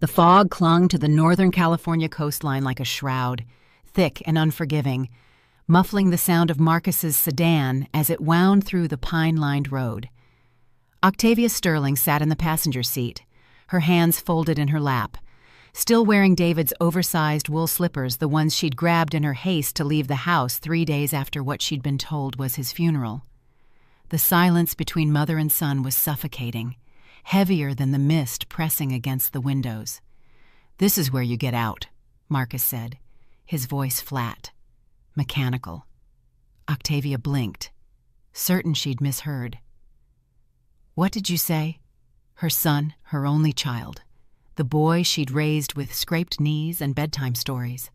The fog clung to the Northern California coastline like a shroud, thick and unforgiving, muffling the sound of Marcus's sedan as it wound through the pine-lined road. Octavia Sterling sat in the passenger seat, her hands folded in her lap, still wearing David's oversized wool slippers, the ones she'd grabbed in her haste to leave the house 3 days after what she'd been told was his funeral. The silence between mother and son was suffocating, heavier than the mist pressing against the windows. "This is where you get out," Marcus said, his voice flat, mechanical. Octavia blinked, certain she'd misheard. "What did you say?" Her son, her only child, the boy she'd raised with scraped knees and bedtime stories,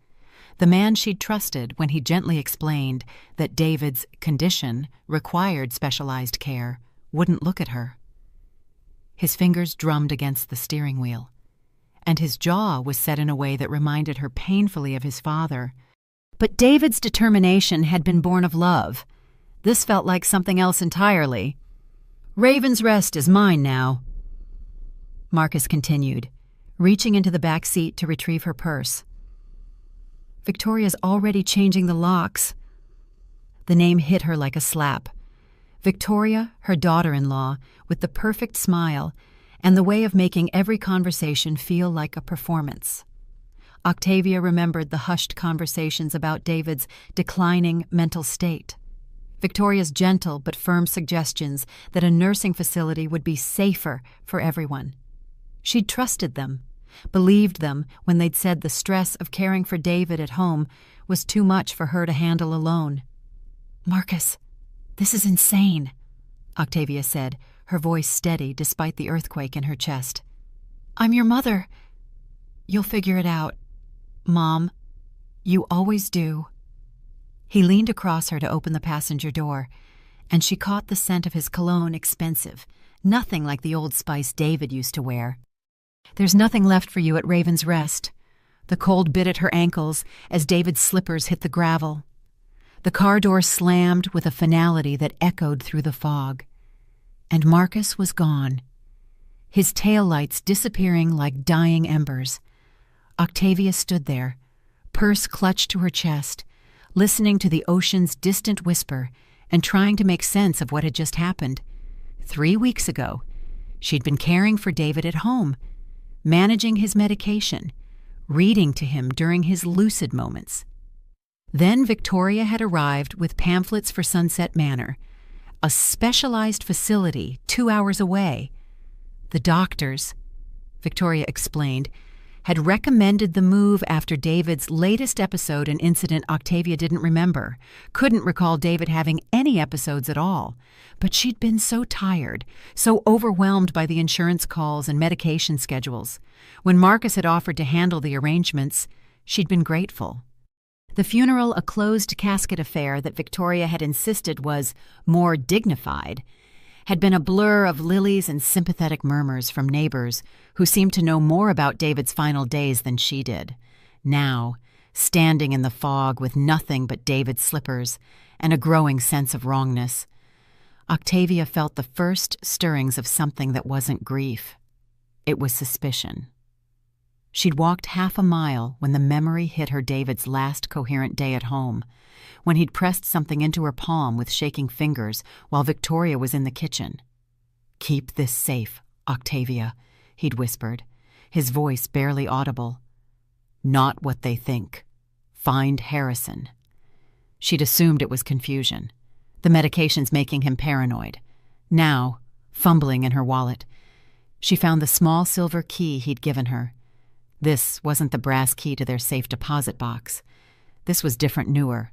the man she'd trusted when he gently explained that David's condition required specialized care, wouldn't look at her. His fingers drummed against the steering wheel, and his jaw was set in a way that reminded her painfully of his father. But David's determination had been born of love. This felt like something else entirely. "Raven's Rest is mine now," Marcus continued, reaching into the back seat to retrieve her purse. "Victoria's already changing the locks." The name hit her like a slap. Victoria, her daughter-in-law, with the perfect smile and the way of making every conversation feel like a performance. Octavia remembered the hushed conversations about David's declining mental state. Victoria's gentle but firm suggestions that a nursing facility would be safer for everyone. She'd trusted them, believed them when they'd said the stress of caring for David at home was too much for her to handle alone. "Marcus, this is insane," Octavia said, her voice steady despite the earthquake in her chest. "I'm your mother. You'll figure it out, Mom. You always do." He leaned across her to open the passenger door, and she caught the scent of his cologne, expensive, nothing like the Old Spice David used to wear. "There's nothing left for you at Raven's Rest." The cold bit at her ankles as David's slippers hit the gravel. The car door slammed with a finality that echoed through the fog. And Marcus was gone, his taillights disappearing like dying embers. Octavia stood there, purse clutched to her chest, listening to the ocean's distant whisper and trying to make sense of what had just happened. 3 weeks ago, she'd been caring for David at home, managing his medication, reading to him during his lucid moments. Then Victoria had arrived with pamphlets for Sunset Manor, a specialized facility 2 hours away. The doctors, Victoria explained, had recommended the move after David's latest episode, an incident Octavia didn't remember, couldn't recall David having any episodes at all. But she'd been so tired, so overwhelmed by the insurance calls and medication schedules. When Marcus had offered to handle the arrangements, she'd been grateful. The funeral, a closed casket affair that Victoria had insisted was more dignified, had been a blur of lilies and sympathetic murmurs from neighbors who seemed to know more about David's final days than she did. Now, standing in the fog with nothing but David's slippers and a growing sense of wrongness, Octavia felt the first stirrings of something that wasn't grief. It was suspicion. She'd walked half a mile when the memory hit her David's last coherent day at home, when he'd pressed something into her palm with shaking fingers while Victoria was in the kitchen. "Keep this safe, Octavia," he'd whispered, his voice barely audible. "Not what they think. Find Harrison." She'd assumed it was confusion, the medications making him paranoid. Now, fumbling in her wallet, she found the small silver key he'd given her. This wasn't the brass key to their safe deposit box. This was different, newer,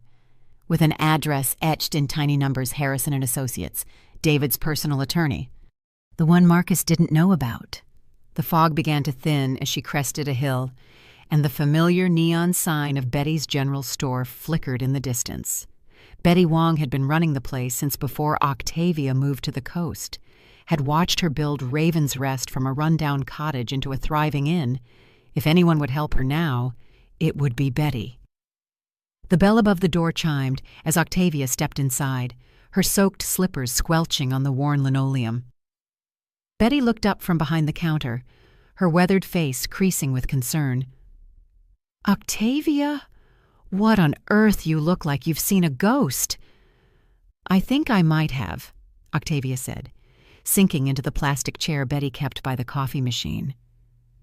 with an address etched in tiny numbers: Harrison and Associates, David's personal attorney. The one Marcus didn't know about. The fog began to thin as she crested a hill, and the familiar neon sign of Betty's General Store flickered in the distance. Betty Wong had been running the place since before Octavia moved to the coast, had watched her build Raven's Rest from a rundown cottage into a thriving inn. If anyone would help her now, it would be Betty. The bell above the door chimed as Octavia stepped inside, her soaked slippers squelching on the worn linoleum. Betty looked up from behind the counter, her weathered face creasing with concern. "Octavia, what on earth, you look like you've seen a ghost." "I think I might have," Octavia said, sinking into the plastic chair Betty kept by the coffee machine.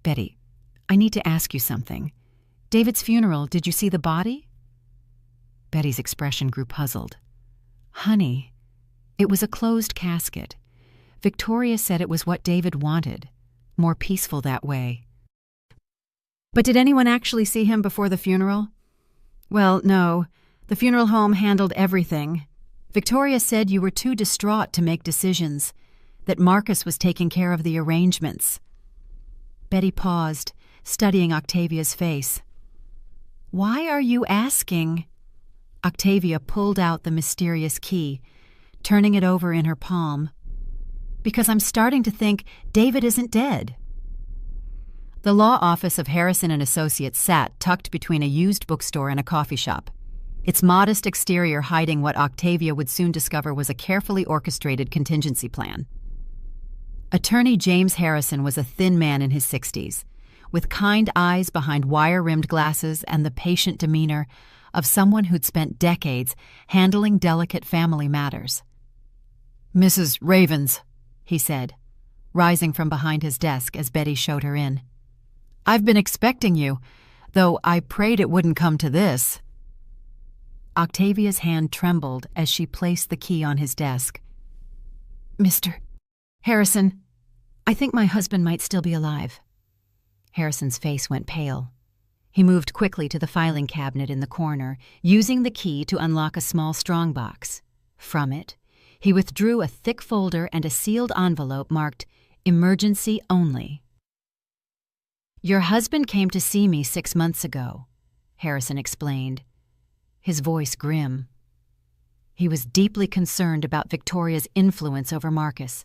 "Betty, I need to ask you something. David's funeral, did you see the body?" Betty's expression grew puzzled. "Honey, it was a closed casket. Victoria said it was what David wanted, more peaceful that way." "But did anyone actually see him before the funeral?" "Well, no. The funeral home handled everything. Victoria said you were too distraught to make decisions, that Marcus was taking care of the arrangements." Betty paused, studying Octavia's face. "Why are you asking?" Octavia pulled out the mysterious key, turning it over in her palm. "Because I'm starting to think David isn't dead." The law office of Harrison and Associates sat tucked between a used bookstore and a coffee shop, its modest exterior hiding what Octavia would soon discover was a carefully orchestrated contingency plan. Attorney James Harrison was a thin man in his 60s, with kind eyes behind wire-rimmed glasses and the patient demeanor of someone who'd spent decades handling delicate family matters. "Mrs. Ravens," he said, rising from behind his desk as Betty showed her in. "I've been expecting you, though I prayed it wouldn't come to this." Octavia's hand trembled as she placed the key on his desk. "Mr. Harrison, I think my husband might still be alive." Harrison's face went pale. He moved quickly to the filing cabinet in the corner, using the key to unlock a small strongbox. From it, he withdrew a thick folder and a sealed envelope marked "Emergency Only." "Your husband came to see me 6 months ago," Harrison explained, his voice grim. He was deeply concerned about Victoria's influence over Marcus,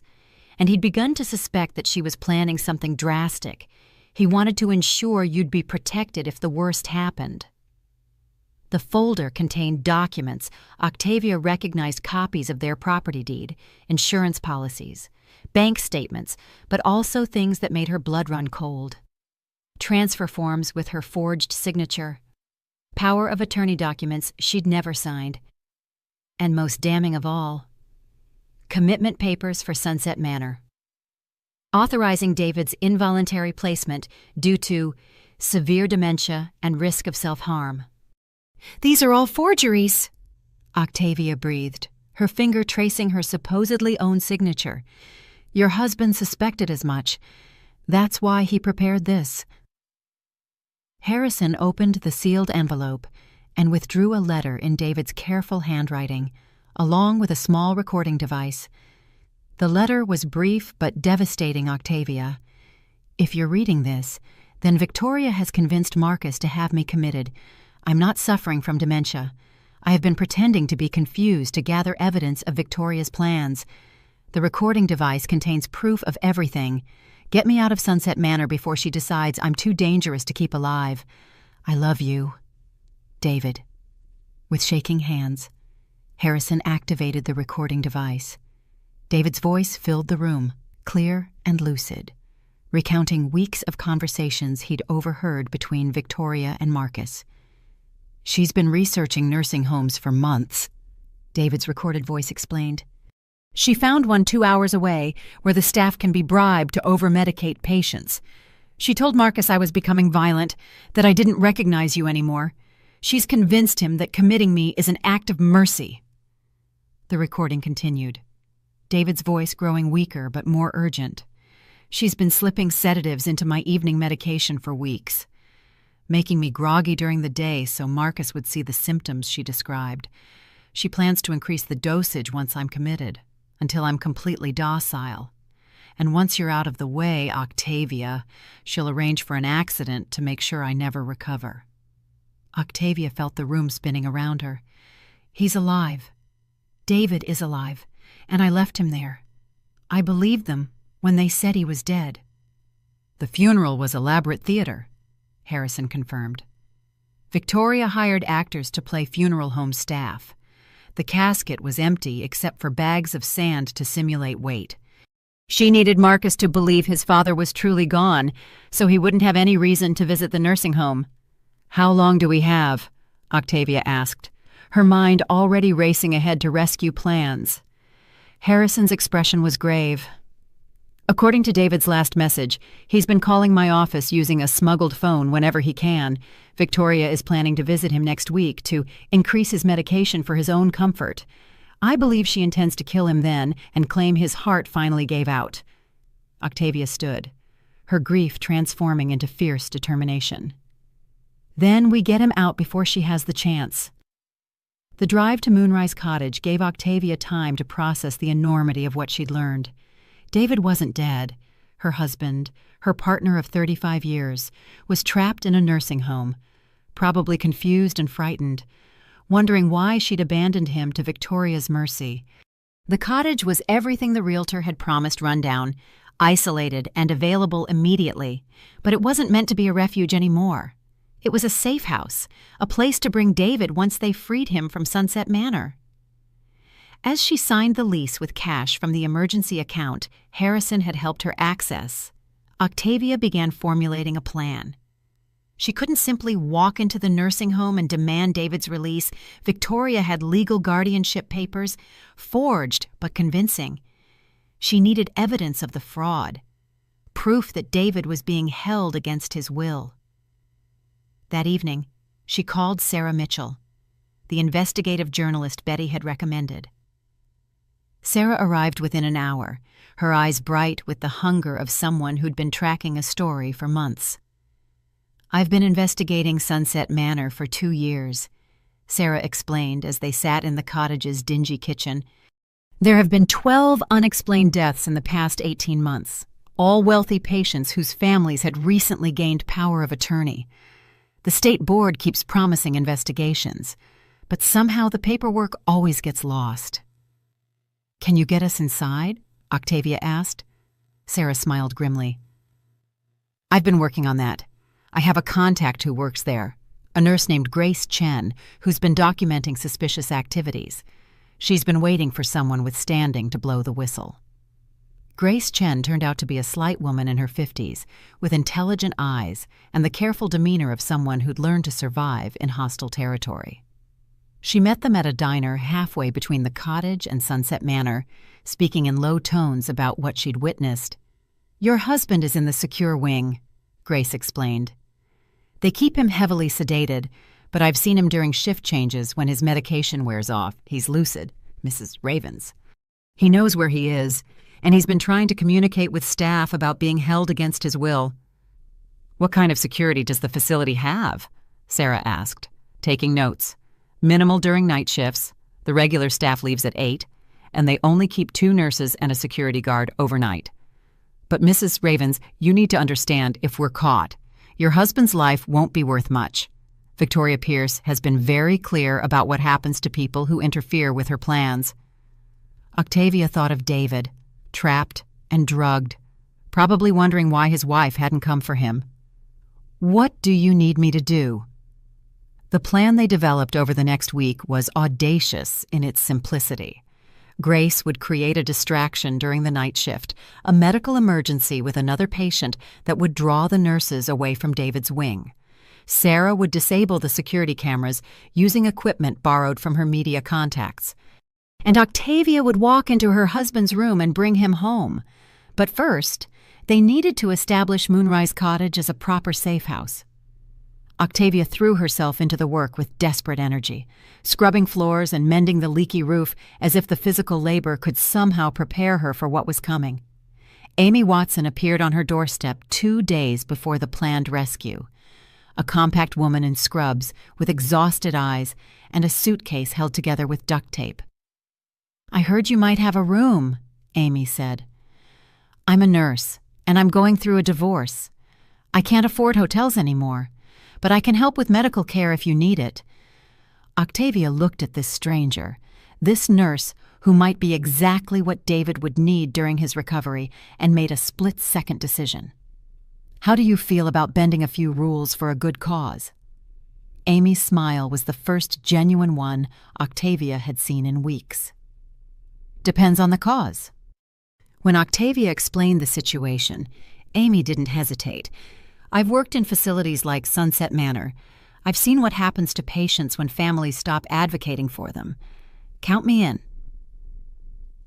and he'd begun to suspect that she was planning something drastic. He wanted to ensure you'd be protected if the worst happened. The folder contained documents Octavia recognized, copies of their property deed, insurance policies, bank statements, but also things that made her blood run cold. Transfer forms with her forged signature, power of attorney documents she'd never signed, and most damning of all, commitment papers for Sunset Manor, authorizing David's involuntary placement due to severe dementia and risk of self-harm. "These are all forgeries," Octavia breathed, her finger tracing her supposedly own signature. "Your husband suspected as much. That's why he prepared this." Harrison opened the sealed envelope and withdrew a letter in David's careful handwriting, along with a small recording device. The letter was brief but devastating, Octavia. "If you're reading this, then Victoria has convinced Marcus to have me committed. I'm not suffering from dementia. I have been pretending to be confused to gather evidence of Victoria's plans. The recording device contains proof of everything. Get me out of Sunset Manor before she decides I'm too dangerous to keep alive. I love you. David." With shaking hands, Harrison activated the recording device. David's voice filled the room, clear and lucid, recounting weeks of conversations he'd overheard between Victoria and Marcus. "She's been researching nursing homes for months," David's recorded voice explained. "She found one 2 hours away where the staff can be bribed to over-medicate patients. She told Marcus I was becoming violent, that I didn't recognize you anymore. She's convinced him that committing me is an act of mercy." The recording continued, David's voice growing weaker but more urgent. "She's been slipping sedatives into my evening medication for weeks, making me groggy during the day so Marcus would see the symptoms she described. She plans to increase the dosage once I'm committed, until I'm completely docile. And once you're out of the way, Octavia, she'll arrange for an accident to make sure I never recover." Octavia felt the room spinning around her. "He's alive. David is alive, and I left him there. I believed them when they said he was dead." "The funeral was elaborate theater," Harrison confirmed. "Victoria hired actors to play funeral home staff. The casket was empty except for bags of sand to simulate weight. She needed Marcus to believe his father was truly gone, so he wouldn't have any reason to visit the nursing home. "How long do we have?" Octavia asked, her mind already racing ahead to rescue plans. Harrison's expression was grave. "According to David's last message, he's been calling my office using a smuggled phone whenever he can. Victoria is planning to visit him next week to increase his medication for his own comfort. I believe she intends to kill him then and claim his heart finally gave out." Octavia stood, her grief transforming into fierce determination. "Then we get him out before she has the chance." The drive to Moonrise Cottage gave Octavia time to process the enormity of what she'd learned. David wasn't dead. Her husband, her partner of 35 years, was trapped in a nursing home, probably confused and frightened, wondering why she'd abandoned him to Victoria's mercy. The cottage was everything the realtor had promised rundown, isolated and available immediately, but it wasn't meant to be a refuge anymore. It was a safe house, a place to bring David once they freed him from Sunset Manor. As she signed the lease with cash from the emergency account Harrison had helped her access, Octavia began formulating a plan. She couldn't simply walk into the nursing home and demand David's release. Victoria had legal guardianship papers, forged but convincing. She needed evidence of the fraud, proof that David was being held against his will. That evening, she called Sarah Mitchell, the investigative journalist Betty had recommended. Sarah arrived within an hour, her eyes bright with the hunger of someone who'd been tracking a story for months. "I've been investigating Sunset Manor for 2 years," Sarah explained as they sat in the cottage's dingy kitchen. "There have been 12 unexplained deaths in the past 18 months, all wealthy patients whose families had recently gained power of attorney. The state board keeps promising investigations, but somehow the paperwork always gets lost." "Can you get us inside?" Octavia asked. Sarah smiled grimly. "I've been working on that. I have a contact who works there, a nurse named Grace Chen, who's been documenting suspicious activities. She's been waiting for someone with standing to blow the whistle." Grace Chen turned out to be a slight woman in her 50s, with intelligent eyes and the careful demeanor of someone who'd learned to survive in hostile territory. She met them at a diner halfway between the cottage and Sunset Manor, speaking in low tones about what she'd witnessed. "Your husband is in the secure wing," Grace explained. "They keep him heavily sedated, but I've seen him during shift changes when his medication wears off. He's lucid, Mrs. Ravens. He knows where he is, and he's been trying to communicate with staff about being held against his will." "What kind of security does the facility have?" Sarah asked, taking notes. "Minimal during night shifts, the regular staff leaves at 8, and they only keep 2 nurses and a security guard overnight. But Mrs. Ravens, you need to understand, if we're caught, your husband's life won't be worth much. Victoria Pierce has been very clear about what happens to people who interfere with her plans." Octavia thought of David, trapped and drugged, probably wondering why his wife hadn't come for him. "What do you need me to do?" The plan they developed over the next week was audacious in its simplicity. Grace would create a distraction during the night shift, a medical emergency with another patient that would draw the nurses away from David's wing. Sarah would disable the security cameras using equipment borrowed from her media contacts. And Octavia would walk into her husband's room and bring him home. But first, they needed to establish Moonrise Cottage as a proper safe house. Octavia threw herself into the work with desperate energy, scrubbing floors and mending the leaky roof as if the physical labor could somehow prepare her for what was coming. Amy Watson appeared on her doorstep 2 days before the planned rescue. A compact woman in scrubs with exhausted eyes and a suitcase held together with duct tape. "I heard you might have a room," Amy said. "I'm a nurse, and I'm going through a divorce. I can't afford hotels anymore, but I can help with medical care if you need it." Octavia looked at this stranger, this nurse who might be exactly what David would need during his recovery, and made a split-second decision. "How do you feel about bending a few rules for a good cause?" Amy's smile was the first genuine one Octavia had seen in weeks. "Depends on the cause." When Octavia explained the situation, Amy didn't hesitate. "I've worked in facilities like Sunset Manor. I've seen what happens to patients when families stop advocating for them. Count me in."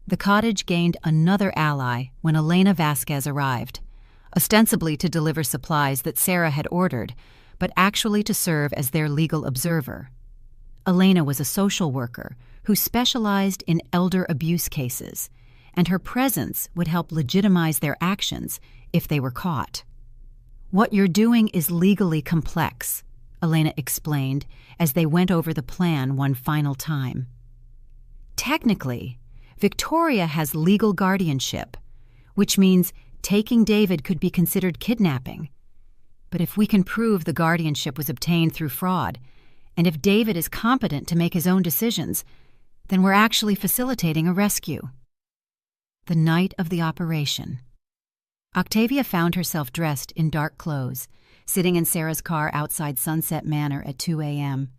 The cottage gained another ally when Elena Vasquez arrived, ostensibly to deliver supplies that Sarah had ordered, but actually to serve as their legal observer. Elena was a social worker who specialized in elder abuse cases, and her presence would help legitimize their actions if they were caught. "What you're doing is legally complex," Elena explained as they went over the plan one final time. "Technically, Victoria has legal guardianship, which means taking David could be considered kidnapping. But if we can prove the guardianship was obtained through fraud, and if David is competent to make his own decisions, then we're actually facilitating a rescue." The night of the operation, Octavia found herself dressed in dark clothes, sitting in Sarah's car outside Sunset Manor at 2 a.m.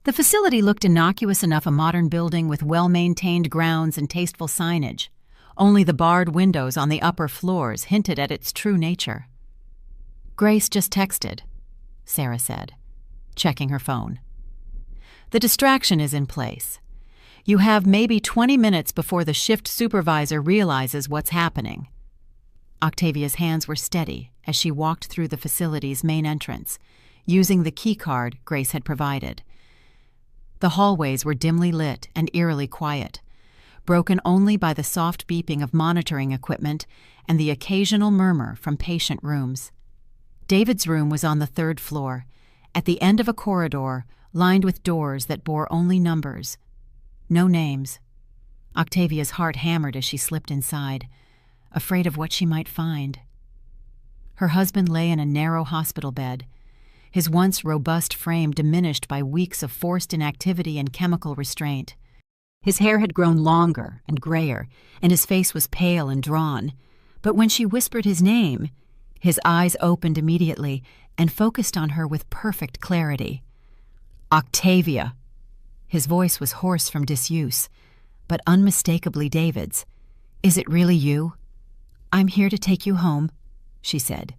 The facility looked innocuous enough, a modern building with well-maintained grounds and tasteful signage. Only the barred windows on the upper floors hinted at its true nature. "Grace just texted," Sarah said, checking her phone. "The distraction is in place. You have maybe 20 minutes before the shift supervisor realizes what's happening." Octavia's hands were steady as she walked through the facility's main entrance, using the key card Grace had provided. The hallways were dimly lit and eerily quiet, broken only by the soft beeping of monitoring equipment and the occasional murmur from patient rooms. David's room was on the 3rd floor, at the end of a corridor lined with doors that bore only numbers. No names. Octavia's heart hammered as she slipped inside, afraid of what she might find. Her husband lay in a narrow hospital bed, his once robust frame diminished by weeks of forced inactivity and chemical restraint. His hair had grown longer and grayer, and his face was pale and drawn. But when she whispered his name, his eyes opened immediately and focused on her with perfect clarity. "Octavia!" His voice was hoarse from disuse, but unmistakably David's. "Is it really you?" "I'm here to take you home," she said,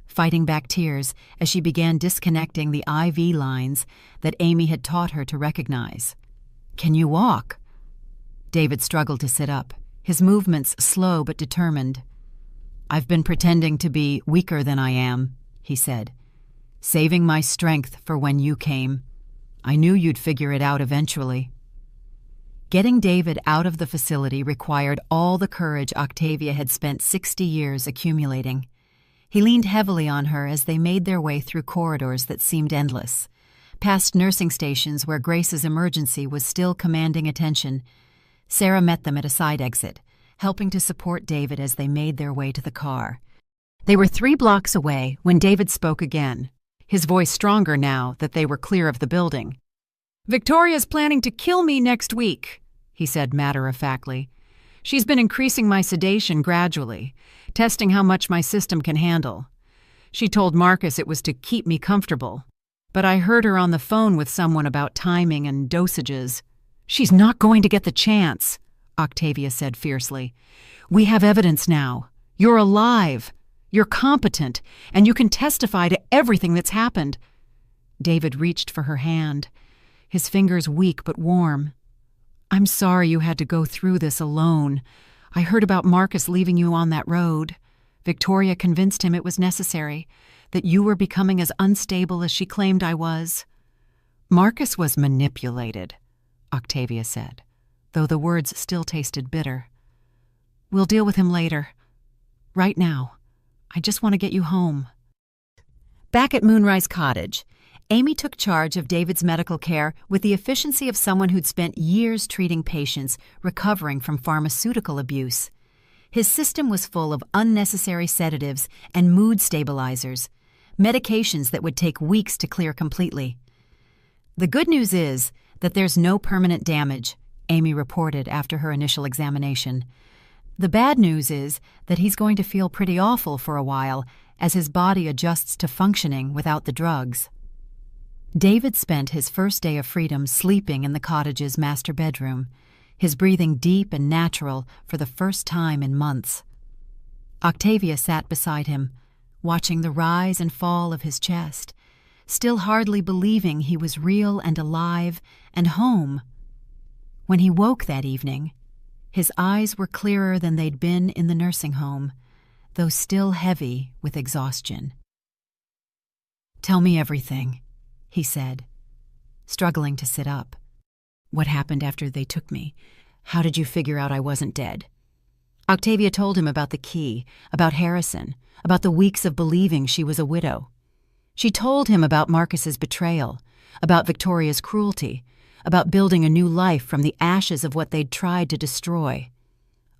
fighting back tears as she began disconnecting the IV lines that Amy had taught her to recognize. "Can you walk?" David struggled to sit up, his movements slow but determined. "I've been pretending to be weaker than I am," he said, "saving my strength for when you came. I knew you'd figure it out eventually." Getting David out of the facility required all the courage Octavia had spent 60 years accumulating. He leaned heavily on her as they made their way through corridors that seemed endless, past nursing stations where Grace's emergency was still commanding attention. Sarah met them at a side exit, helping to support David as they made their way to the car. They were 3 blocks away when David spoke again, his voice stronger now that they were clear of the building. "Victoria's planning to kill me next week," he said matter-of-factly. "She's been increasing my sedation gradually, testing how much my system can handle. She told Marcus it was to keep me comfortable, but I heard her on the phone with someone about timing and dosages." "She's not going to get the chance," Octavia said fiercely. "We have evidence now. You're alive. You're competent, and you can testify to everything that's happened." David reached for her hand, his fingers weak but warm. "I'm sorry you had to go through this alone. I heard about Marcus leaving you on that road. Victoria convinced him it was necessary, that you were becoming as unstable as she claimed I was." "Marcus was manipulated," Octavia said, though the words still tasted bitter. "We'll deal with him later. Right now, I just want to get you home." Back at Moonrise Cottage, Amy took charge of David's medical care with the efficiency of someone who'd spent years treating patients recovering from pharmaceutical abuse. His system was full of unnecessary sedatives and mood stabilizers, medications that would take weeks to clear completely. "The good news is that there's no permanent damage," Amy reported after her initial examination. "The bad news is that he's going to feel pretty awful for a while as his body adjusts to functioning without the drugs." David spent his first day of freedom sleeping in the cottage's master bedroom, his breathing deep and natural for the first time in months. Octavia sat beside him, watching the rise and fall of his chest, still hardly believing he was real and alive and home. When he woke that evening, his eyes were clearer than they'd been in the nursing home, though still heavy with exhaustion. "Tell me everything," he said, struggling to sit up. "What happened after they took me? How did you figure out I wasn't dead?" Octavia told him about the key, about Harrison, about the weeks of believing she was a widow. She told him about Marcus's betrayal, about Victoria's cruelty, about building a new life from the ashes of what they'd tried to destroy.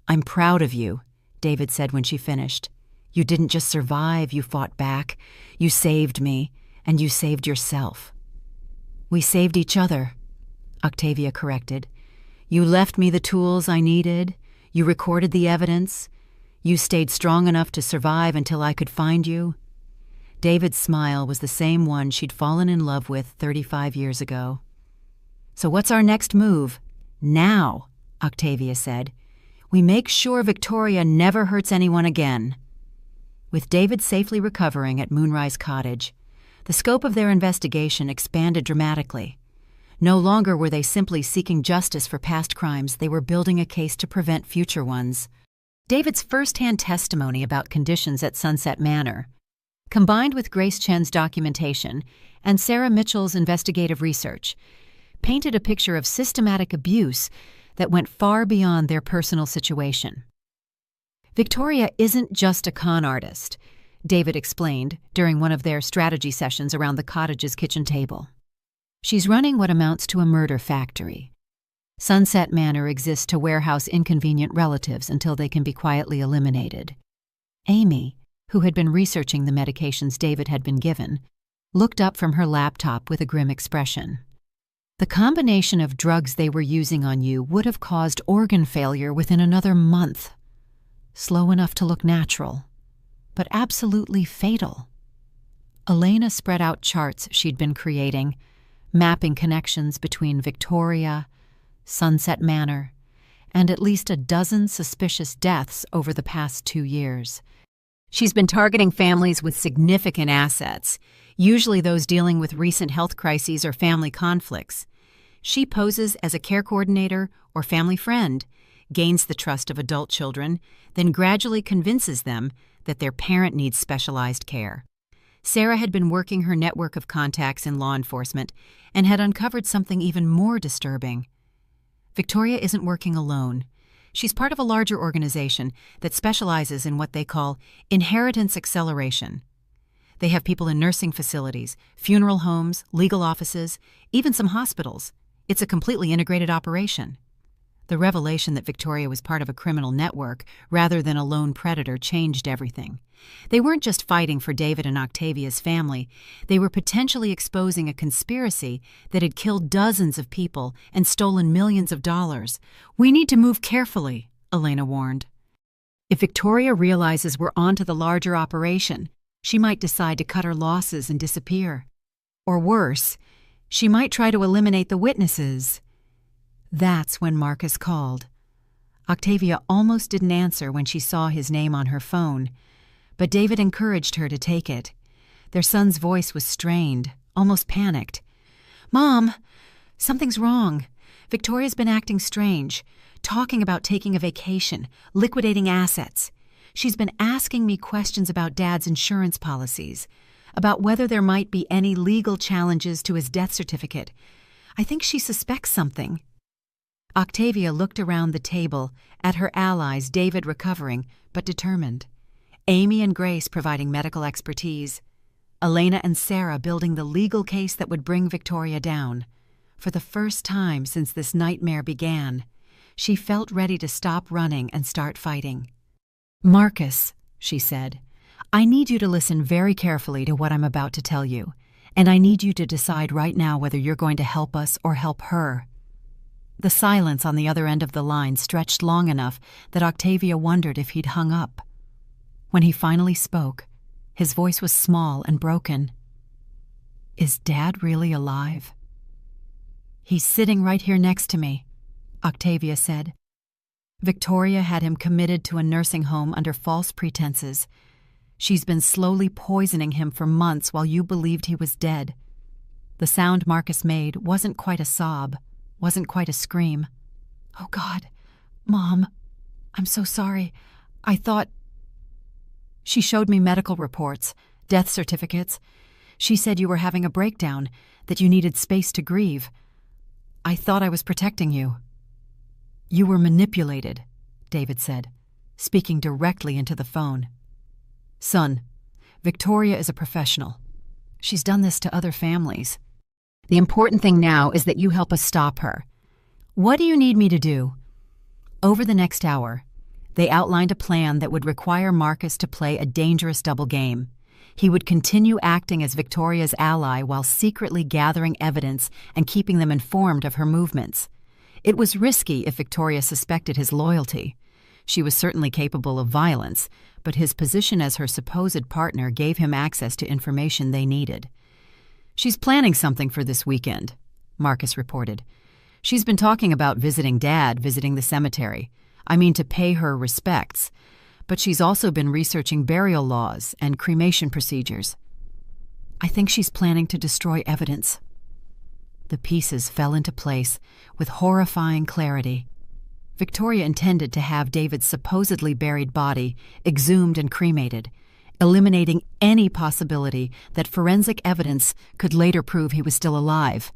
"I'm proud of you," David said when she finished. "You didn't just survive, you fought back. You saved me, and you saved yourself." "We saved each other," Octavia corrected. "You left me the tools I needed. You recorded the evidence. You stayed strong enough to survive until I could find you." David's smile was the same one she'd fallen in love with 35 years ago. "So what's our next move?" "Now," Octavia said. "We make sure Victoria never hurts anyone again." With David safely recovering at Moonrise Cottage, the scope of their investigation expanded dramatically. No longer were they simply seeking justice for past crimes, they were building a case to prevent future ones. David's first-hand testimony about conditions at Sunset Manor, combined with Grace Chen's documentation and Sarah Mitchell's investigative research, painted a picture of systematic abuse that went far beyond their personal situation. "Victoria isn't just a con artist," David explained during one of their strategy sessions around the cottage's kitchen table. "She's running what amounts to a murder factory. Sunset Manor exists to warehouse inconvenient relatives until they can be quietly eliminated." Amy, who had been researching the medications David had been given, looked up from her laptop with a grim expression. "The combination of drugs they were using on you would have caused organ failure within another month. Slow enough to look natural, but absolutely fatal." Elena spread out charts she'd been creating, mapping connections between Victoria, Sunset Manor, and at least a dozen suspicious deaths over the past 2 years. She's been targeting families with significant assets, usually those dealing with recent health crises or family conflicts. She poses as a care coordinator or family friend, gains the trust of adult children, then gradually convinces them that their parent needs specialized care. Sarah had been working her network of contacts in law enforcement and had uncovered something even more disturbing. Victoria isn't working alone. She's part of a larger organization that specializes in what they call inheritance acceleration. They have people in nursing facilities, funeral homes, legal offices, even some hospitals. It's a completely integrated operation. The revelation that Victoria was part of a criminal network rather than a lone predator changed everything. They weren't just fighting for David and Octavia's family. They were potentially exposing a conspiracy that had killed dozens of people and stolen millions of dollars. "We need to move carefully," Elena warned. "If Victoria realizes we're onto the larger operation, she might decide to cut her losses and disappear. Or worse, she might try to eliminate the witnesses." That's when Marcus called. Octavia almost didn't answer when she saw his name on her phone, but David encouraged her to take it. Their son's voice was strained, almost panicked. "Mom, something's wrong. Victoria's been acting strange, talking about taking a vacation, liquidating assets. She's been asking me questions about Dad's insurance policies, about whether there might be any legal challenges to his death certificate. I think she suspects something." Octavia looked around the table at her allies, David recovering, but determined. Amy and Grace providing medical expertise. Elena and Sarah building the legal case that would bring Victoria down. For the first time since this nightmare began, she felt ready to stop running and start fighting. "Marcus," she said, "I need you to listen very carefully to what I'm about to tell you, and I need you to decide right now whether you're going to help us or help her." The silence on the other end of the line stretched long enough that Octavia wondered if he'd hung up. When he finally spoke, his voice was small and broken. "Is Dad really alive?" "He's sitting right here next to me," Octavia said. Victoria had him committed to a nursing home under false pretenses. She's been slowly poisoning him for months while you believed he was dead. The sound Marcus made wasn't quite a sob, wasn't quite a scream. Oh God, Mom, I'm so sorry. I thought... She showed me medical reports, death certificates. She said you were having a breakdown, that you needed space to grieve. I thought I was protecting you. You were manipulated, David said, speaking directly into the phone. Son, Victoria is a professional. She's done this to other families. The important thing now is that you help us stop her. What do you need me to do? Over the next hour, they outlined a plan that would require Marcus to play a dangerous double game. He would continue acting as Victoria's ally while secretly gathering evidence and keeping them informed of her movements. It was risky if Victoria suspected his loyalty. She was certainly capable of violence, but his position as her supposed partner gave him access to information they needed. She's planning something for this weekend, Marcus reported. She's been talking about visiting Dad, visiting the cemetery. I mean to pay her respects. But she's also been researching burial laws and cremation procedures. I think she's planning to destroy evidence. The pieces fell into place with horrifying clarity. Victoria intended to have David's supposedly buried body exhumed and cremated, eliminating any possibility that forensic evidence could later prove he was still alive.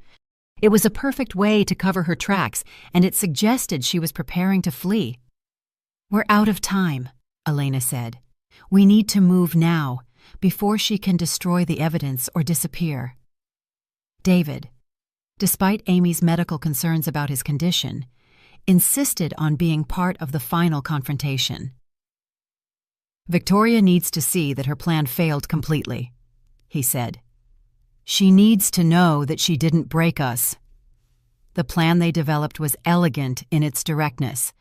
It was a perfect way to cover her tracks, and it suggested she was preparing to flee. We're out of time, Elena said. We need to move now, before she can destroy the evidence or disappear. David, despite Amy's medical concerns about his condition, insisted on being part of the final confrontation. Victoria needs to see that her plan failed completely, he said. She needs to know that she didn't break us. The plan they developed was elegant in its directness.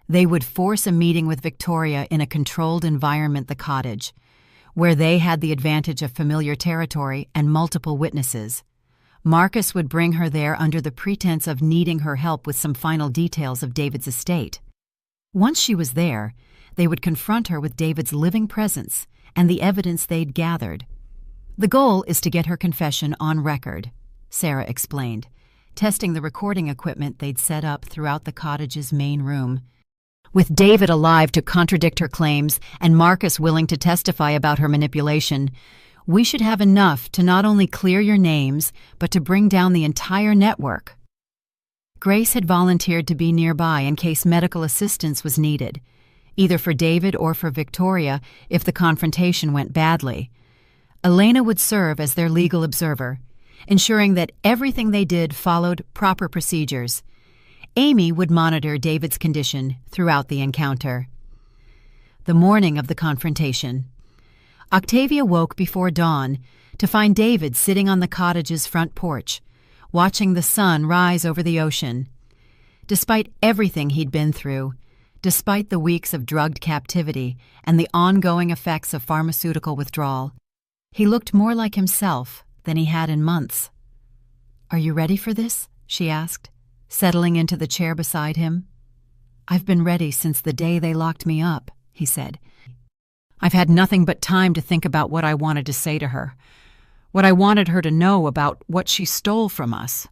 They would force a meeting with Victoria in a controlled environment, the cottage, where they had the advantage of familiar territory and multiple witnesses. Marcus would bring her there under the pretense of needing her help with some final details of David's estate. Once she was there, they would confront her with David's living presence and the evidence they'd gathered. The goal is to get her confession on record, Sarah explained, testing the recording equipment they'd set up throughout the cottage's main room. With David alive to contradict her claims and Marcus willing to testify about her manipulation, we should have enough to not only clear your names, but to bring down the entire network. Grace had volunteered to be nearby in case medical assistance was needed, either for David or for Victoria if the confrontation went badly. Elena would serve as their legal observer, ensuring that everything they did followed proper procedures. Amy would monitor David's condition throughout the encounter. The morning of the confrontation, Octavia woke before dawn to find David sitting on the cottage's front porch, watching the sun rise over the ocean. Despite everything he'd been through, despite the weeks of drugged captivity and the ongoing effects of pharmaceutical withdrawal, he looked more like himself than he had in months. "Are you ready for this?" she asked, settling into the chair beside him. "I've been ready since the day they locked me up," he said. "I've had nothing but time to think about what I wanted to say to her, what I wanted her to know about what she stole from us."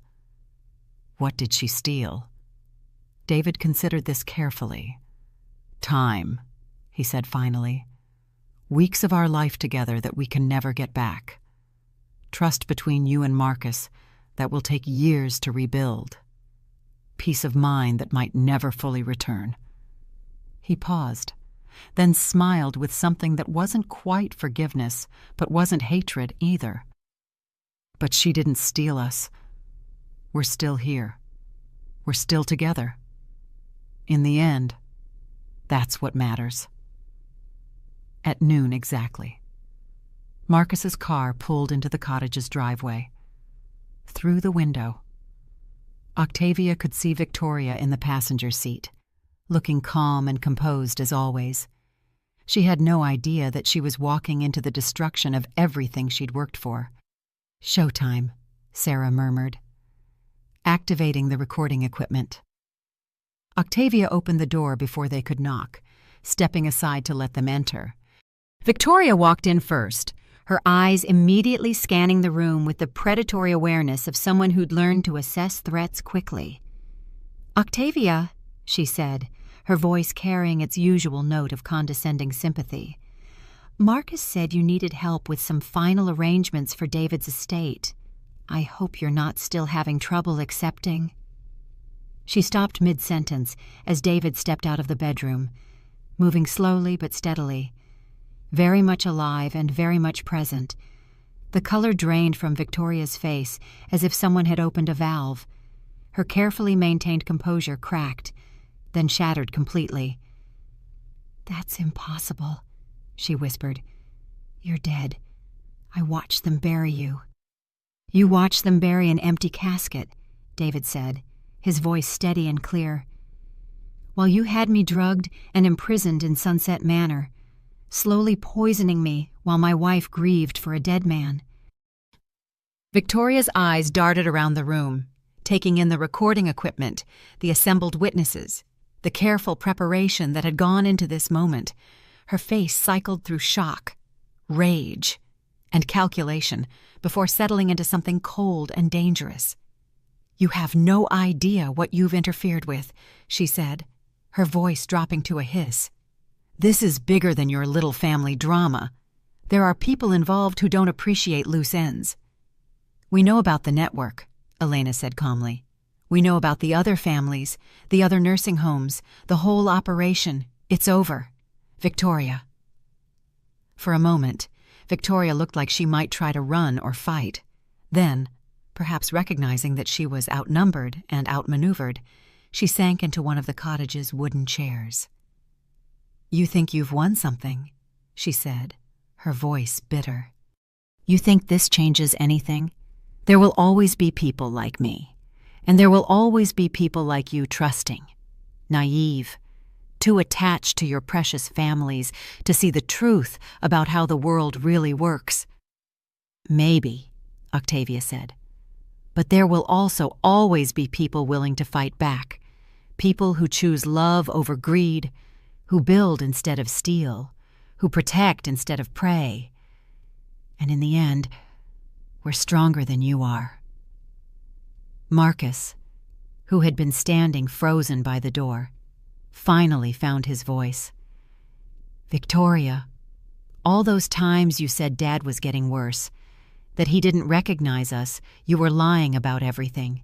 What did she steal? David considered this carefully. "Time," he said finally. "Weeks of our life together that we can never get back. Trust between you and Marcus that will take years to rebuild. Peace of mind that might never fully return." He paused, then smiled with something that wasn't quite forgiveness, but wasn't hatred either. "But she didn't steal us. We're still here. We're still together. In the end, that's what matters." At noon exactly, Marcus's car pulled into the cottage's driveway. Through the window, Octavia could see Victoria in the passenger seat, looking calm and composed as always. She had no idea that she was walking into the destruction of everything she'd worked for. "Showtime," Sarah murmured, activating the recording equipment. Octavia opened the door before they could knock, stepping aside to let them enter. Victoria walked in first, her eyes immediately scanning the room with the predatory awareness of someone who'd learned to assess threats quickly. "Octavia," she said, her voice carrying its usual note of condescending sympathy. "Marcus said you needed help with some final arrangements for David's estate. I hope you're not still having trouble accepting." She stopped mid-sentence as David stepped out of the bedroom, moving slowly but steadily, very much alive and very much present. The color drained from Victoria's face as if someone had opened a valve. Her carefully maintained composure cracked, then shattered completely. "That's impossible," she whispered. "You're dead. I watched them bury you." "You watched them bury an empty casket," David said, his voice steady and clear. "While you had me drugged and imprisoned in Sunset Manor, slowly poisoning me while my wife grieved for a dead man." Victoria's eyes darted around the room, taking in the recording equipment, the assembled witnesses, the careful preparation that had gone into this moment. Her face cycled through shock, rage, and calculation before settling into something cold and dangerous. "You have no idea what you've interfered with," she said, her voice dropping to a hiss. "This is bigger than your little family drama. There are people involved who don't appreciate loose ends." "We know about the network," Elena said calmly. "We know about the other families, the other nursing homes, the whole operation. It's over. Victoria." For a moment, Victoria looked like she might try to run or fight. Then, perhaps recognizing that she was outnumbered and outmaneuvered, she sank into one of the cottage's wooden chairs. "You think you've won something," she said, her voice bitter. "You think this changes anything? There will always be people like me, and there will always be people like you trusting, naive, too attached to your precious families to see the truth about how the world really works." "Maybe," Octavia said, "but there will also always be people willing to fight back, people who choose love over greed, who build instead of steal, who protect instead of prey. And in the end, we're stronger than you are." Marcus, who had been standing frozen by the door, finally found his voice. "Victoria, all those times you said Dad was getting worse, that he didn't recognize us, you were lying about everything.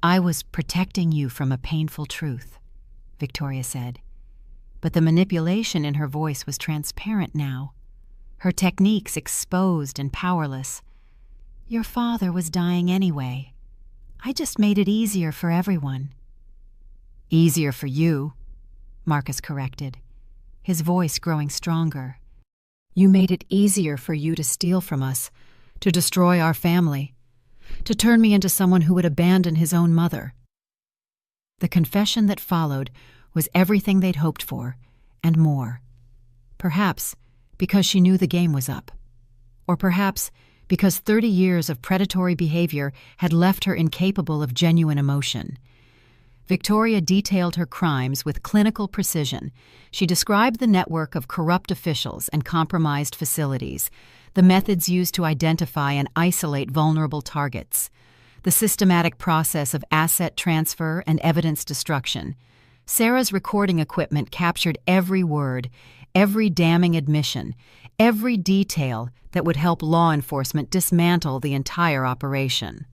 I was protecting you from a painful truth," Victoria said. But the manipulation in her voice was transparent now, her techniques exposed and powerless. "Your father was dying anyway. I just made it easier for everyone." "Easier for you," Marcus corrected, his voice growing stronger. "You made it easier for you to steal from us, to destroy our family, to turn me into someone who would abandon his own mother." The confession that followed was everything they'd hoped for, and more. Perhaps because she knew the game was up. Or perhaps because 30 years of predatory behavior had left her incapable of genuine emotion. Victoria detailed her crimes with clinical precision. She described the network of corrupt officials and compromised facilities, the methods used to identify and isolate vulnerable targets, the systematic process of asset transfer and evidence destruction. Sarah's recording equipment captured every word, every damning admission, every detail that would help law enforcement dismantle the entire operation.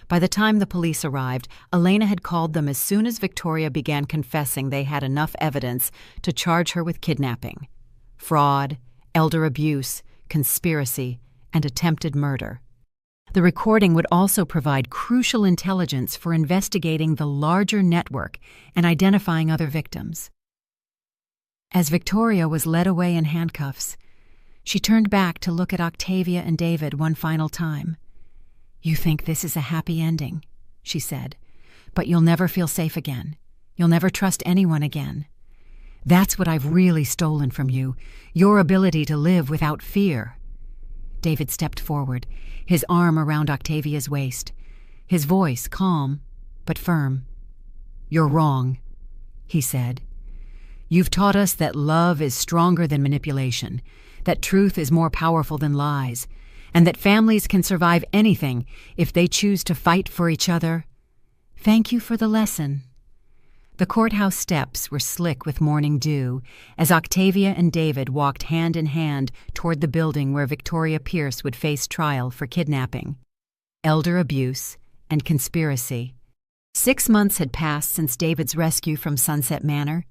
By the time the police arrived, Elena had called them as soon as Victoria began confessing they had enough evidence to charge her with kidnapping, fraud, elder abuse, conspiracy, and attempted murder. The recording would also provide crucial intelligence for investigating the larger network and identifying other victims. As Victoria was led away in handcuffs, she turned back to look at Octavia and David one final time. "You think this is a happy ending," she said, "but you'll never feel safe again. You'll never trust anyone again. That's what I've really stolen from you, your ability to live without fear." David stepped forward, his arm around Octavia's waist, his voice calm but firm. "You're wrong," he said. "You've taught us that love is stronger than manipulation, that truth is more powerful than lies, and that families can survive anything if they choose to fight for each other. Thank you for the lesson." The courthouse steps were slick with morning dew as Octavia and David walked hand in hand toward the building where Victoria Pierce would face trial for kidnapping, elder abuse, and conspiracy. 6 months had passed since David's rescue from Sunset Manor,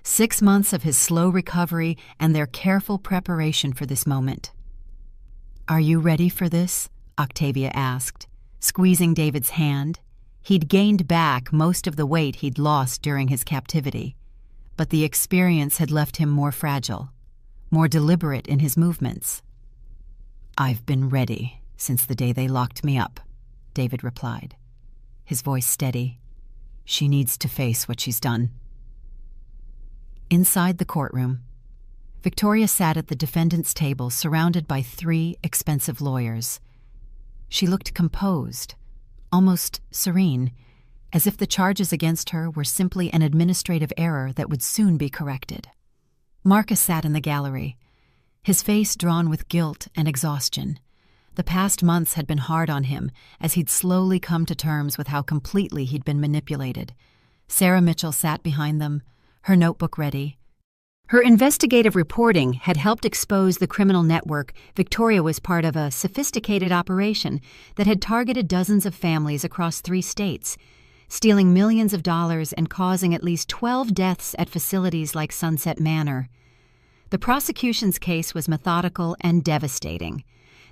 6 months of his slow recovery and their careful preparation for this moment. "Are you ready for this?" Octavia asked, squeezing David's hand. He'd gained back most of the weight he'd lost during his captivity, but the experience had left him more fragile, more deliberate in his movements. "I've been ready since the day they locked me up," David replied, his voice steady. "She needs to face what she's done." Inside the courtroom, Victoria sat at the defendant's table surrounded by 3 expensive lawyers. She looked composed, almost serene, as if the charges against her were simply an administrative error that would soon be corrected. Marcus sat in the gallery, his face drawn with guilt and exhaustion. The past months had been hard on him as he'd slowly come to terms with how completely he'd been manipulated. Sarah Mitchell sat behind them, her notebook ready. Her investigative reporting had helped expose the criminal network. Victoria was part of a sophisticated operation that had targeted dozens of families across 3 states, stealing millions of dollars and causing at least 12 deaths at facilities like Sunset Manor. The prosecution's case was methodical and devastating.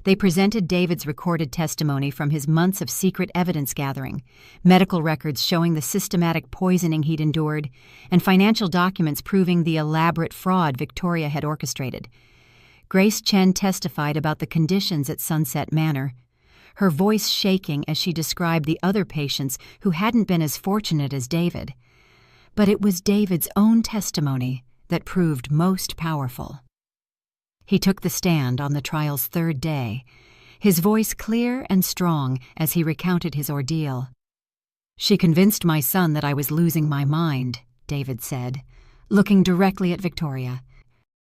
They presented David's recorded testimony from his months of secret evidence gathering, medical records showing the systematic poisoning he'd endured, and financial documents proving the elaborate fraud Victoria had orchestrated. Grace Chen testified about the conditions at Sunset Manor, her voice shaking as she described the other patients who hadn't been as fortunate as David. But it was David's own testimony that proved most powerful. He took the stand on the trial's 3rd day, his voice clear and strong as he recounted his ordeal. "She convinced my son that I was losing my mind," David said, looking directly at Victoria.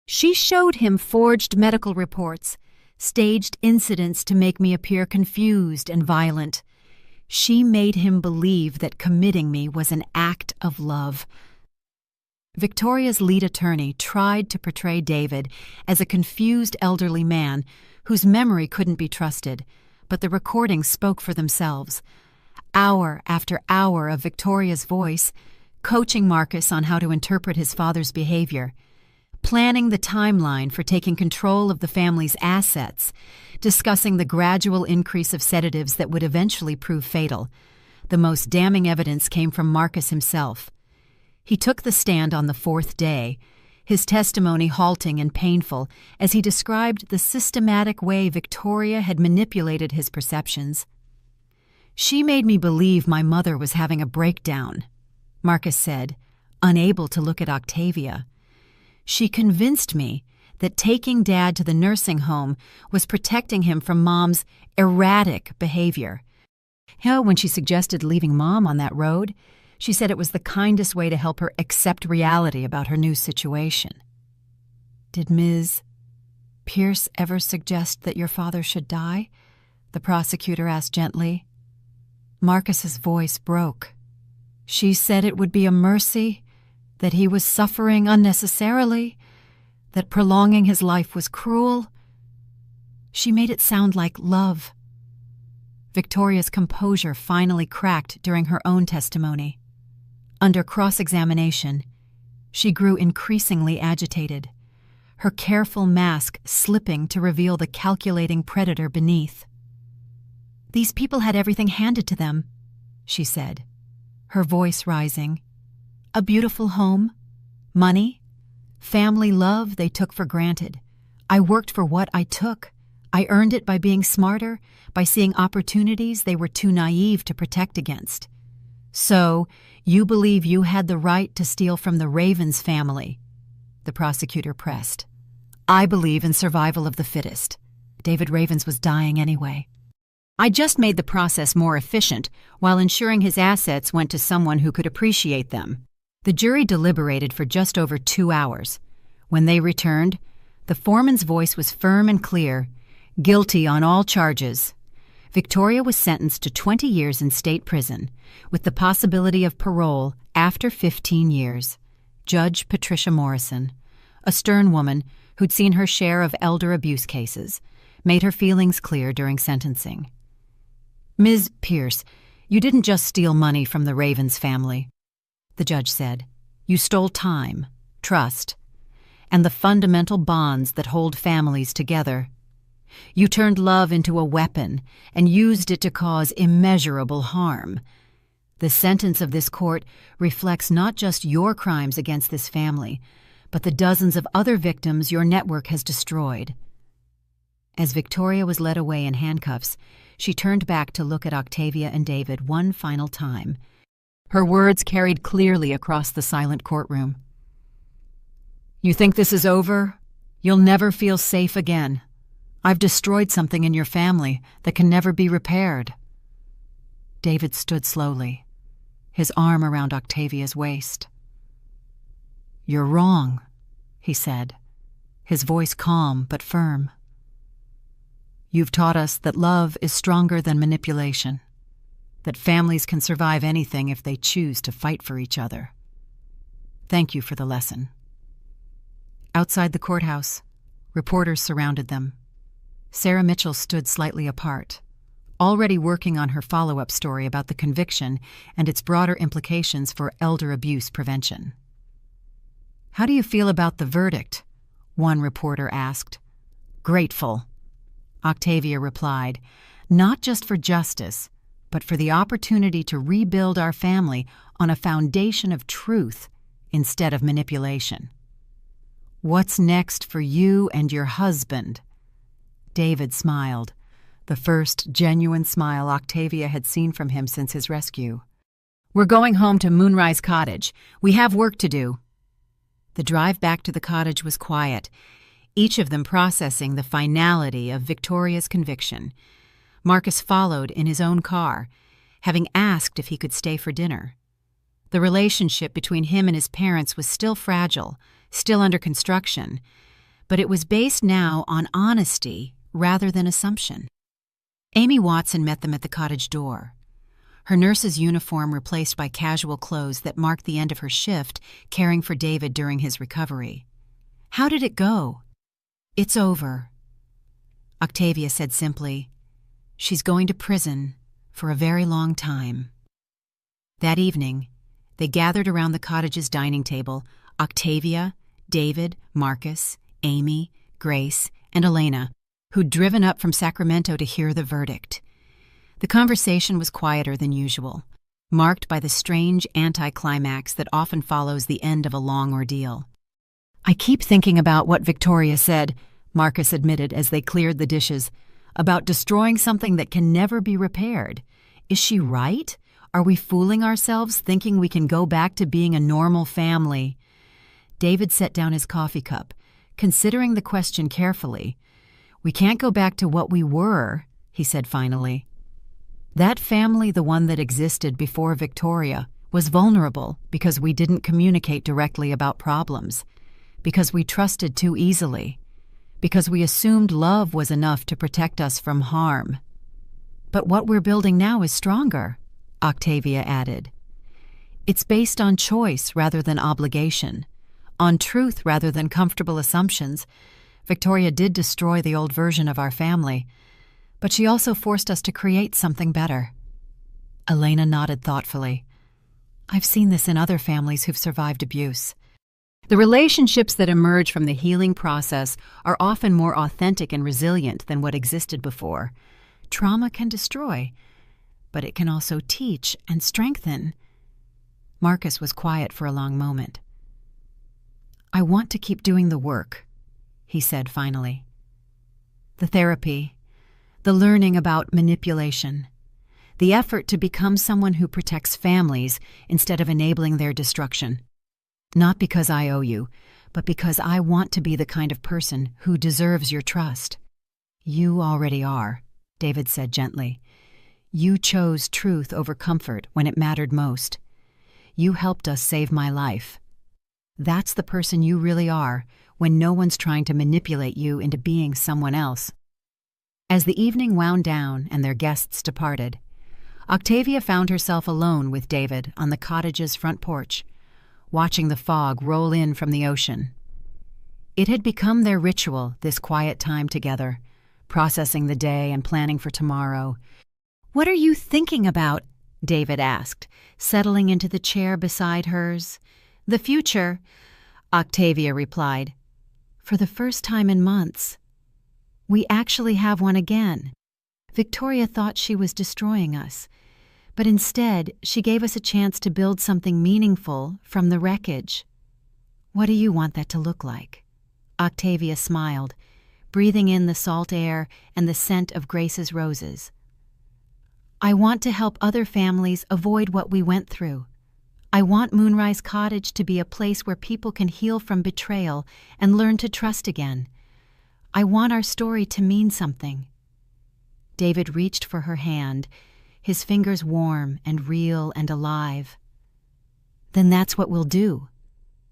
"She showed him forged medical reports, staged incidents to make me appear confused and violent. She made him believe that committing me was an act of love." Victoria's lead attorney tried to portray David as a confused elderly man whose memory couldn't be trusted, but the recordings spoke for themselves. Hour after hour of Victoria's voice, coaching Marcus on how to interpret his father's behavior, planning the timeline for taking control of the family's assets, discussing the gradual increase of sedatives that would eventually prove fatal. The most damning evidence came from Marcus himself. He took the stand on the 4th day, his testimony halting and painful as he described the systematic way Victoria had manipulated his perceptions. "She made me believe my mother was having a breakdown," Marcus said, unable to look at Octavia. "She convinced me that taking Dad to the nursing home was protecting him from Mom's erratic behavior. When she suggested leaving Mom on that road, she said it was the kindest way to help her accept reality about her new situation." "Did Ms. Pierce ever suggest that your father should die?" the prosecutor asked gently. Marcus's voice broke. "She said it would be a mercy, that he was suffering unnecessarily, that prolonging his life was cruel. She made it sound like love." Victoria's composure finally cracked during her own testimony. Under cross-examination, she grew increasingly agitated, her careful mask slipping to reveal the calculating predator beneath. "These people had everything handed to them," she said, her voice rising. "A beautiful home, money, family love they took for granted. I worked for what I took. I earned it by being smarter, by seeing opportunities they were too naive to protect against. So, you believe you had the right to steal from the Ravens family?" the prosecutor pressed. "I believe in survival of the fittest. David Ravens was dying anyway." I just made the process more efficient while ensuring his assets went to someone who could appreciate them. The jury deliberated for just over 2 hours. When they returned, the foreman's voice was firm and clear, guilty on all charges. Victoria was sentenced to 20 years in state prison, with the possibility of parole after 15 years. Judge Patricia Morrison, a stern woman who'd seen her share of elder abuse cases, made her feelings clear during sentencing. "Ms. Pierce, you didn't just steal money from the Ravens family," the judge said. "You stole time, trust, and the fundamental bonds that hold families together. You turned love into a weapon and used it to cause immeasurable harm. The sentence of this court reflects not just your crimes against this family, but the dozens of other victims your network has destroyed." As Victoria was led away in handcuffs, she turned back to look at Octavia and David one final time. Her words carried clearly across the silent courtroom. "You think this is over? You'll never feel safe again. I've destroyed something in your family that can never be repaired." David stood slowly, his arm around Octavia's waist. "You're wrong," he said, his voice calm but firm. "You've taught us that love is stronger than manipulation, that families can survive anything if they choose to fight for each other. Thank you for the lesson." Outside the courthouse, reporters surrounded them. Sarah Mitchell stood slightly apart, already working on her follow-up story about the conviction and its broader implications for elder abuse prevention. "How do you feel about the verdict?" one reporter asked. "Grateful," Octavia replied, "not just for justice, but for the opportunity to rebuild our family on a foundation of truth instead of manipulation." "What's next for you and your husband?" David smiled, the first genuine smile Octavia had seen from him since his rescue. "We're going home to Moonrise Cottage. We have work to do." The drive back to the cottage was quiet, each of them processing the finality of Victoria's conviction. Marcus followed in his own car, having asked if he could stay for dinner. The relationship between him and his parents was still fragile, still under construction, but it was based now on honesty rather than assumption. Amy Watson met them at the cottage door. Her nurse's uniform replaced by casual clothes that marked the end of her shift caring for David during his recovery. "How did it go?" "It's over," Octavia said simply. "She's going to prison for a very long time." That evening, they gathered around the cottage's dining table, Octavia, David, Marcus, Amy, Grace, and Elena, who'd driven up from Sacramento to hear the verdict. The conversation was quieter than usual, marked by the strange anticlimax that often follows the end of a long ordeal. "I keep thinking about what Victoria said," Marcus admitted as they cleared the dishes, "about destroying something that can never be repaired. Is she right? Are we fooling ourselves thinking we can go back to being a normal family?" David set down his coffee cup, considering the question carefully. "We can't go back to what we were," he said finally. "That family, the one that existed before Victoria, was vulnerable because we didn't communicate directly about problems, because we trusted too easily, because we assumed love was enough to protect us from harm. But what we're building now is stronger," Octavia added. "It's based on choice rather than obligation, on truth rather than comfortable assumptions. Victoria did destroy the old version of our family, but she also forced us to create something better." Elena nodded thoughtfully. "I've seen this in other families who've survived abuse. The relationships that emerge from the healing process are often more authentic and resilient than what existed before. Trauma can destroy, but it can also teach and strengthen." Marcus was quiet for a long moment. "I want to keep doing the work," he said finally. "The therapy, the learning about manipulation, the effort to become someone who protects families instead of enabling their destruction. Not because I owe you, but because I want to be the kind of person who deserves your trust. You already are." David said gently. "You chose truth over comfort when it mattered most. You helped us save my life. That's the person you really are when no one's trying to manipulate you into being someone else." As the evening wound down and their guests departed, Octavia found herself alone with David on the cottage's front porch, watching the fog roll in from the ocean. It had become their ritual, this quiet time together, processing the day and planning for tomorrow. "What are you thinking about?" David asked, settling into the chair beside hers. "The future," Octavia replied. "For the first time in months. We actually have one again. Victoria thought she was destroying us, but instead she gave us a chance to build something meaningful from the wreckage." "What do you want that to look like?" Octavia smiled, breathing in the salt air and the scent of Grace's roses. "I want to help other families avoid what we went through. I want Moonrise Cottage to be a place where people can heal from betrayal and learn to trust again. I want our story to mean something." David reached for her hand, his fingers warm and real and alive. "Then that's what we'll do.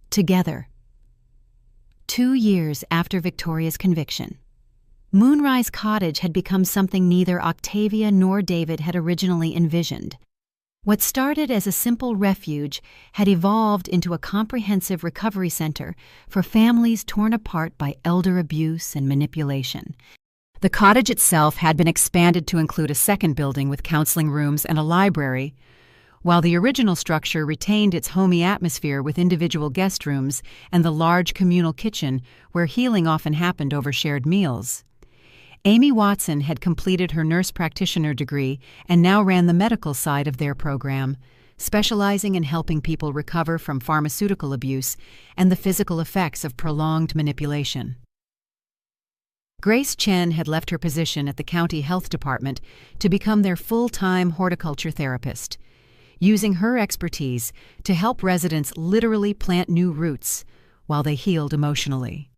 Together." 2 years after Victoria's conviction, Moonrise Cottage had become something neither Octavia nor David had originally envisioned. What started as a simple refuge had evolved into a comprehensive recovery center for families torn apart by elder abuse and manipulation. The cottage itself had been expanded to include a second building with counseling rooms and a library, while the original structure retained its homey atmosphere with individual guest rooms and the large communal kitchen where healing often happened over shared meals. Amy Watson had completed her nurse practitioner degree and now ran the medical side of their program, specializing in helping people recover from pharmaceutical abuse and the physical effects of prolonged manipulation. Grace Chen had left her position at the county health department to become their full-time horticulture therapist, using her expertise to help residents literally plant new roots while they healed emotionally.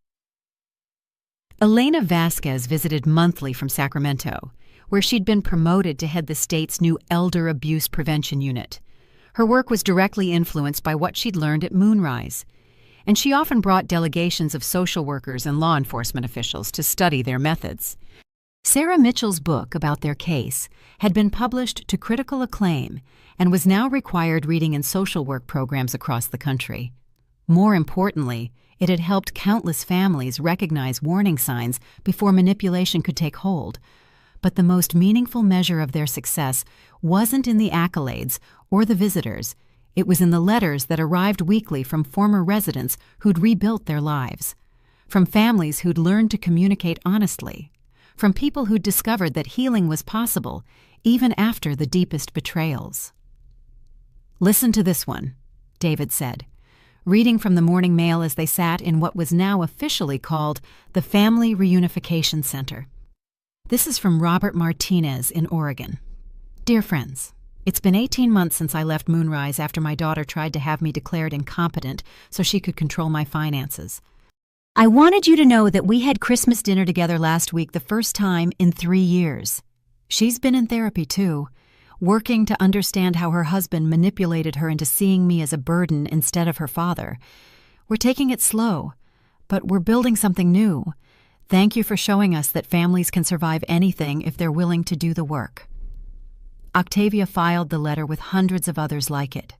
Elena Vasquez visited monthly from Sacramento, where she'd been promoted to head the state's new Elder Abuse Prevention Unit. Her work was directly influenced by what she'd learned at Moonrise, and she often brought delegations of social workers and law enforcement officials to study their methods. Sarah Mitchell's book about their case had been published to critical acclaim and was now required reading in social work programs across the country. More importantly, it had helped countless families recognize warning signs before manipulation could take hold. But the most meaningful measure of their success wasn't in the accolades or the visitors. It was in the letters that arrived weekly from former residents who'd rebuilt their lives, from families who'd learned to communicate honestly, from people who'd discovered that healing was possible even after the deepest betrayals. "Listen to this one," David said, reading from the morning mail as they sat in what was now officially called the Family Reunification Center. This is from Robert Martinez in Oregon. "Dear friends, it's been 18 months since I left Moonrise after my daughter tried to have me declared incompetent so she could control my finances. I wanted you to know that we had Christmas dinner together last week, the first time in 3 years. She's been in therapy too, working to understand how her husband manipulated her into seeing me as a burden instead of her father. We're taking it slow, but we're building something new. Thank you for showing us that families can survive anything if they're willing to do the work." Octavia filed the letter with hundreds of others like it,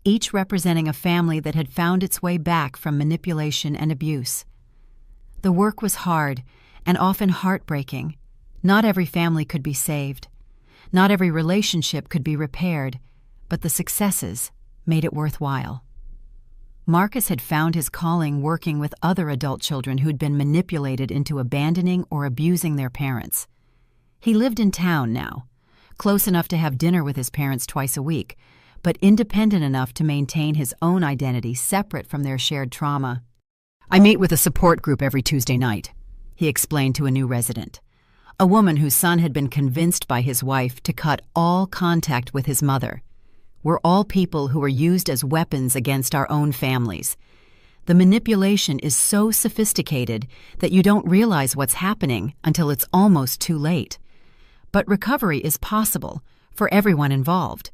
each representing a family that had found its way back from manipulation and abuse. The work was hard and often heartbreaking. Not every family could be saved. Not every relationship could be repaired, but the successes made it worthwhile. Marcus had found his calling working with other adult children who'd been manipulated into abandoning or abusing their parents. He lived in town now, close enough to have dinner with his parents twice a week, but independent enough to maintain his own identity separate from their shared trauma. "I meet with a support group every Tuesday night," he explained to a new resident, a woman whose son had been convinced by his wife to cut all contact with his mother. "We're all people who are used as weapons against our own families. The manipulation is so sophisticated that you don't realize what's happening until it's almost too late. But recovery is possible for everyone involved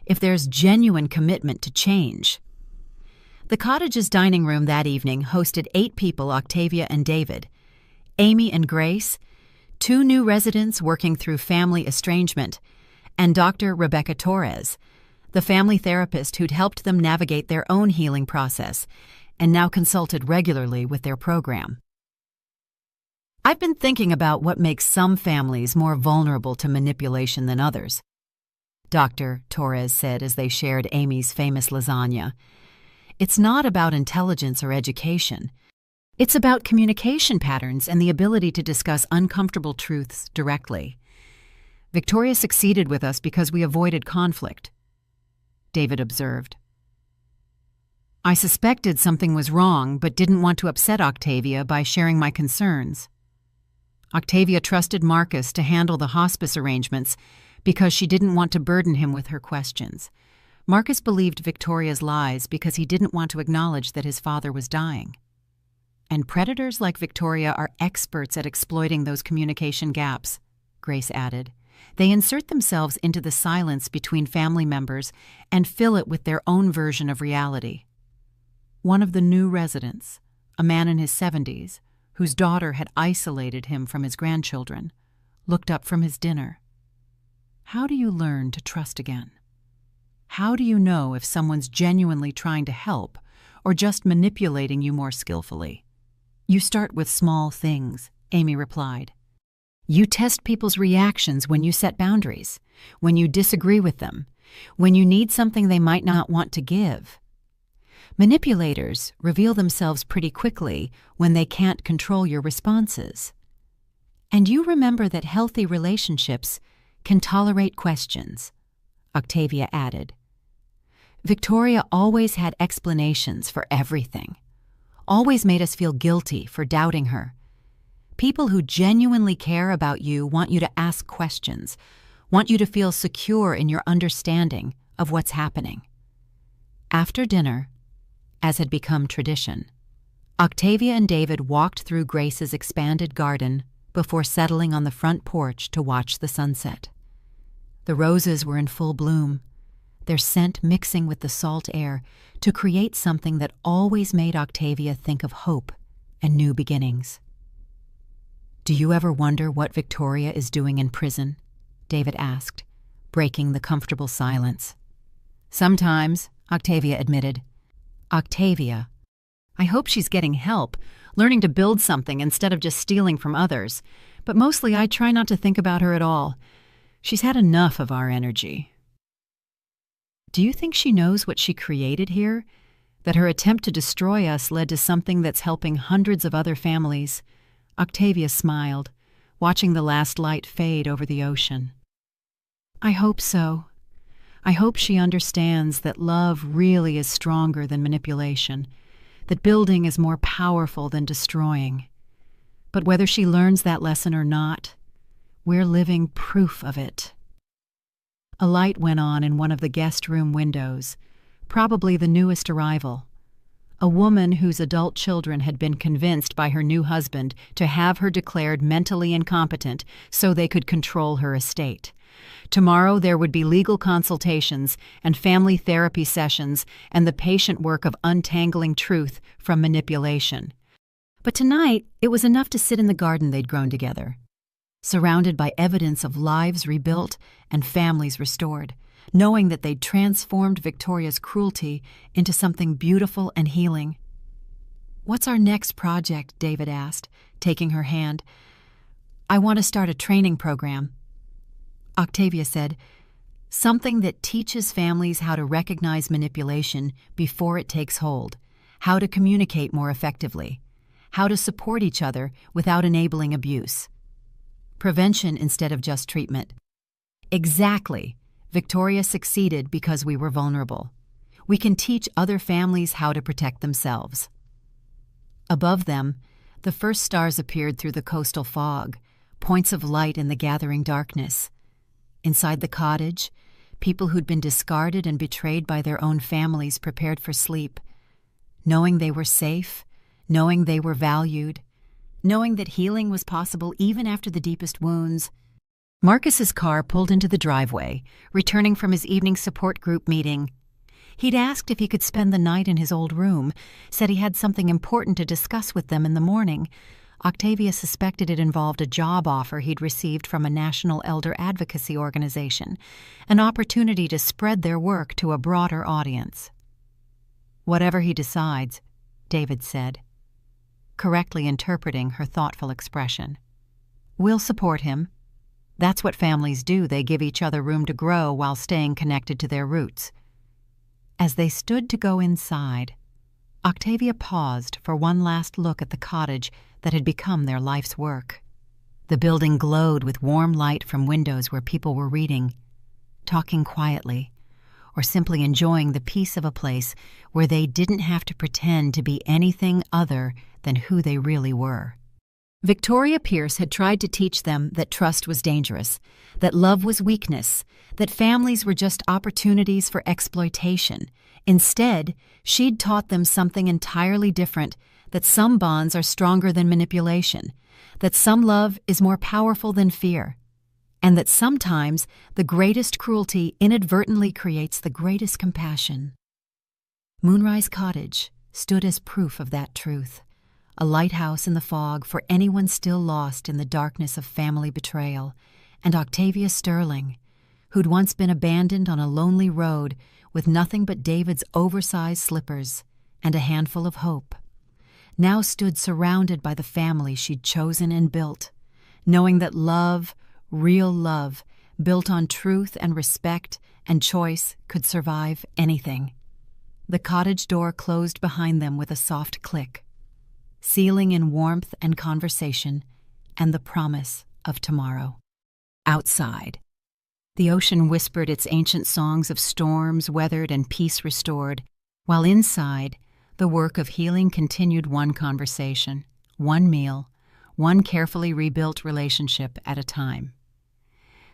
if there's genuine commitment to change. The cottage's dining room that evening hosted 8 people: Octavia and David, Amy and Grace, 2 new residents working through family estrangement, and Dr. Rebecca Torres, the family therapist who'd helped them navigate their own healing process and now consulted regularly with their program. I've been thinking about what makes some families more vulnerable to manipulation than others, Dr. Torres said as they shared Amy's famous lasagna. It's not about intelligence or education. It's about communication patterns and the ability to discuss uncomfortable truths directly. Victoria succeeded with us because we avoided conflict, David observed. I suspected something was wrong but didn't want to upset Octavia by sharing my concerns. Octavia trusted Marcus to handle the hospice arrangements because she didn't want to burden him with her questions. Marcus believed Victoria's lies because he didn't want to acknowledge that his father was dying. And predators like Victoria are experts at exploiting those communication gaps, Grace added. They insert themselves into the silence between family members and fill it with their own version of reality. One of the new residents, a man in his 70s, whose daughter had isolated him from his grandchildren, looked up from his dinner. How do you learn to trust again? How do you know if someone's genuinely trying to help or just manipulating you more skillfully? You start with small things, Amy replied. You test people's reactions when you set boundaries, when you disagree with them, when you need something they might not want to give. Manipulators reveal themselves pretty quickly when they can't control your responses. And you remember that healthy relationships can tolerate questions, Octavia added. Victoria always had explanations for everything, always made us feel guilty for doubting her. People who genuinely care about you want you to ask questions, want you to feel secure in your understanding of what's happening. After dinner, as had become tradition, Octavia and David walked through Grace's expanded garden before settling on the front porch to watch the sunset. The roses were in full bloom, their scent mixing with the salt air to create something that always made Octavia think of hope and new beginnings. Do you ever wonder what Victoria is doing in prison? David asked, breaking the comfortable silence. Sometimes, Octavia admitted. Octavia, I hope she's getting help, learning to build something instead of just stealing from others. But mostly I try not to think about her at all. She's had enough of our energy. Do you think she knows what she created here? That her attempt to destroy us led to something that's helping hundreds of other families? Octavia smiled, watching the last light fade over the ocean. I hope so. I hope she understands that love really is stronger than manipulation, that building is more powerful than destroying. But whether she learns that lesson or not, we're living proof of it. A light went on in one of the guest room windows, probably the newest arrival. A woman whose adult children had been convinced by her new husband to have her declared mentally incompetent so they could control her estate. Tomorrow there would be legal consultations and family therapy sessions and the patient work of untangling truth from manipulation. But tonight, it was enough to sit in the garden they'd grown together, surrounded by evidence of lives rebuilt and families restored, knowing that they'd transformed Victoria's cruelty into something beautiful and healing. What's our next project? David asked, taking her hand. I want to start a training program. Octavia said, something that teaches families how to recognize manipulation before it takes hold, how to communicate more effectively, how to support each other without enabling abuse. Prevention instead of just treatment. Exactly. Victoria succeeded because we were vulnerable. We can teach other families how to protect themselves. Above them, the first stars appeared through the coastal fog, points of light in the gathering darkness. Inside the cottage, people who'd been discarded and betrayed by their own families prepared for sleep, knowing they were safe, knowing they were valued, knowing that healing was possible even after the deepest wounds. Marcus's car pulled into the driveway, returning from his evening support group meeting. He'd asked if he could spend the night in his old room, said he had something important to discuss with them in the morning. Octavia suspected it involved a job offer he'd received from a national elder advocacy organization, an opportunity to spread their work to a broader audience. "Whatever he decides," David said, correctly interpreting her thoughtful expression. "We'll support him. That's what families do. They give each other room to grow while staying connected to their roots." As they stood to go inside, Octavia paused for one last look at the cottage that had become their life's work. The building glowed with warm light from windows where people were reading, talking quietly, or simply enjoying the peace of a place where they didn't have to pretend to be anything other than who they really were. Victoria Pierce had tried to teach them that trust was dangerous, that love was weakness, that families were just opportunities for exploitation. Instead, she'd taught them something entirely different, that some bonds are stronger than manipulation, that some love is more powerful than fear, and that sometimes the greatest cruelty inadvertently creates the greatest compassion. Moonrise Cottage stood as proof of that truth, a lighthouse in the fog for anyone still lost in the darkness of family betrayal, and Octavia Sterling, who'd once been abandoned on a lonely road with nothing but David's oversized slippers and a handful of hope, now stood surrounded by the family she'd chosen and built, knowing that love, real love, built on truth and respect and choice, could survive anything. The cottage door closed behind them with a soft click, sealing in warmth and conversation and the promise of tomorrow. Outside, the ocean whispered its ancient songs of storms weathered and peace restored, while inside, the work of healing continued, one conversation, one meal, one carefully rebuilt relationship at a time.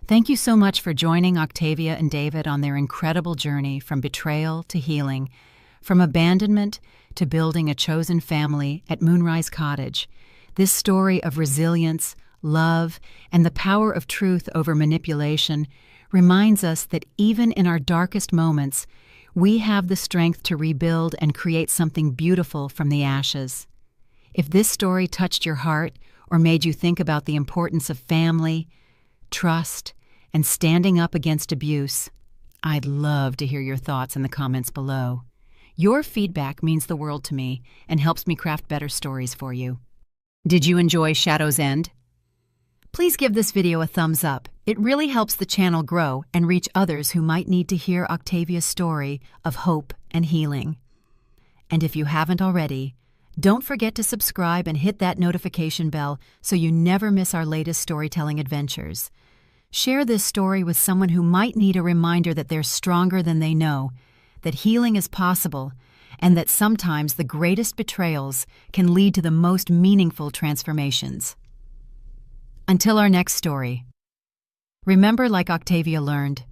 Thank you so much for joining Octavia and David on their incredible journey from betrayal to healing, from abandonment to building a chosen family at Moonrise Cottage. This story of resilience, love, and the power of truth over manipulation reminds us that even in our darkest moments, we have the strength to rebuild and create something beautiful from the ashes. If this story touched your heart or made you think about the importance of family, trust, and standing up against abuse, I'd love to hear your thoughts in the comments below. Your feedback means the world to me and helps me craft better stories for you. Did you enjoy Shadow's End? Please give this video a thumbs up. It really helps the channel grow and reach others who might need to hear Octavia's story of hope and healing. And if you haven't already, don't forget to subscribe and hit that notification bell so you never miss our latest storytelling adventures. Share this story with someone who might need a reminder that they're stronger than they know, that healing is possible, and that sometimes the greatest betrayals can lead to the most meaningful transformations. Until our next story, remember, like Octavia learned,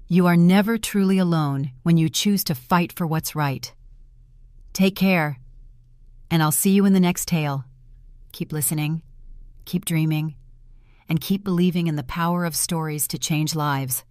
you are never truly alone when you choose to fight for what's right. Take care, and I'll see you in the next tale. Keep listening, keep dreaming, and keep believing in the power of stories to change lives.